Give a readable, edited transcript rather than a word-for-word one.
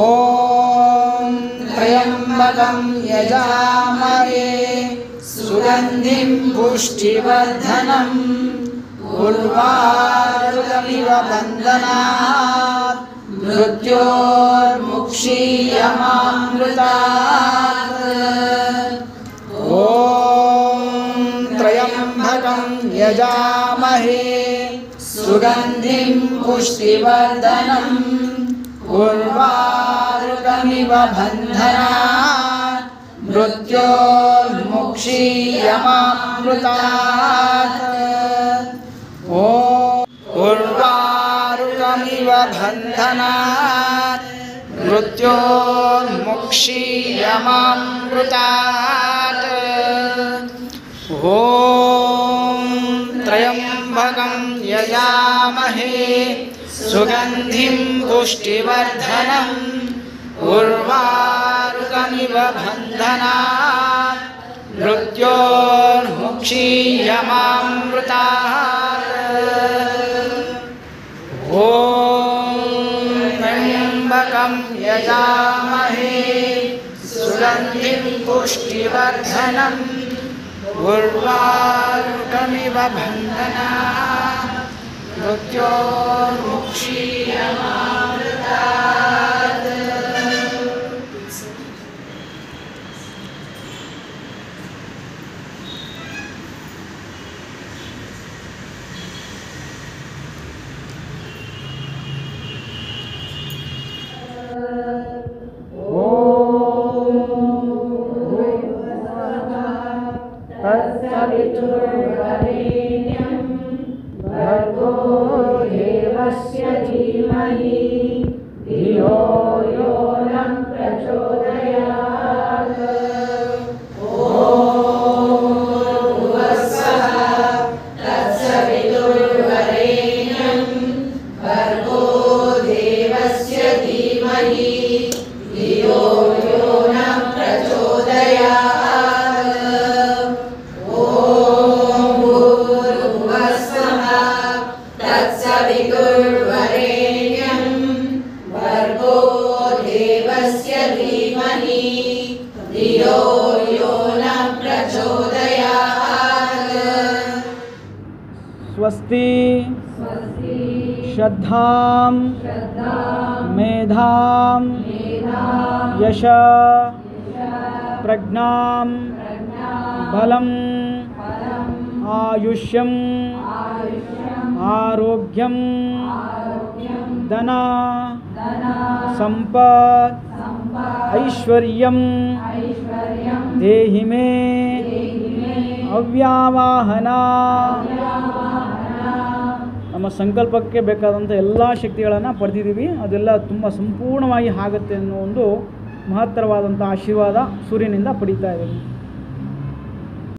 ಓಂ ತ್ರಯಂಬಕಂ ಯಜಾಮಹೇ ಸುಗಂಧಿಂ ಪುಷ್ಟಿವರ್ಧನಂ ಉರ್ವಾರುಕಮಿವ ಬಂಧನಾತ್ ಮೃತ್ಯೋರ್ಮುಕ್ಷೀಯಮಾಮೃತಾತ್. ಓಂ ತ್ರಯಂಬಕಂ ಯಜಾಮಹೇ ಸುಗಂಧಿಂ ಪುಷ್ಟಿವರ್ಧನಂ ಉರ್ವಾರುಕಮಿವ ಬಂಧನಾತ್ ಮೃತ್ಯೋರ್ಮುಕ್ಷೀಯಮಾಮೃತಾತ್. ಓಂ ಉರ್ವಾರುಕಮಿವ ಬಂಧನಾತ್ ಮೃತ್ಯೋರ್ಮುಕ್ಷೀಯಮಾಮೃತಾತ್. ಓಂ ತ್ರಯಂಬಕಂ ಯಜಾಮಹೇ ಸುಗಂಧಿಂ ಪುಷ್ಟಿವರ್ಧನಂ ಉರ್ವಾರುಕಮಿವ ಬಂಧನಾತ್ ಮೃತ್ಯೋರ್ಮುಕ್ಷೀಯಮಾಮೃತಾತ್. ಓಂ ತ್ರಯಂಬಕಂ ಯಜಾಮಹೇ ಸುಗಂಧಿಂ ಪುಷ್ಟಿವರ್ಧನಂ ಉರ್ವಾರುಕಮಿವ ಬಂಧನಾತ್ ಮೃತ್ಯೋರ್ಮುಕ್ಷೀಯಮಾಮೃತಾತ್. तत्सवितुर्वरेण्यं भर्गो देवस्य धीमहि धियो यो नः प्रचोदयात्. ॐ भुवस्सः तत्सवितुर्वरेण्यं भर्गो देवस्य धीमहि धियो यो नः प्रचोदयात्. विदुर्वरेण्यं भर्गो देवस्य धीमहि धियो यो नः प्रचोदयात्. स्वस्ति श्रद्धां मेधां यश प्रज्ञां बलं आयुष्यं आरोग्यं धन संपत् ऐश्वर्यं देहि मे ಅವ್ಯಾವಾಹನ. ನಮ್ಮ ಸಂಕಲ್ಪಕ್ಕೆ ಬೇಕಾದಂಥ ಎಲ್ಲ ಶಕ್ತಿಗಳನ್ನು ಪಡೆದಿದ್ದೀವಿ. ಅದೆಲ್ಲ ತುಂಬ ಸಂಪೂರ್ಣವಾಗಿ ಆಗುತ್ತೆ ಅನ್ನೋ ಒಂದು ಮಹತ್ತರವಾದಂಥ ಆಶೀರ್ವಾದ ಸೂರ್ಯನಿಂದ ಪಡೀತಾ ಇದ್ದೀವಿ.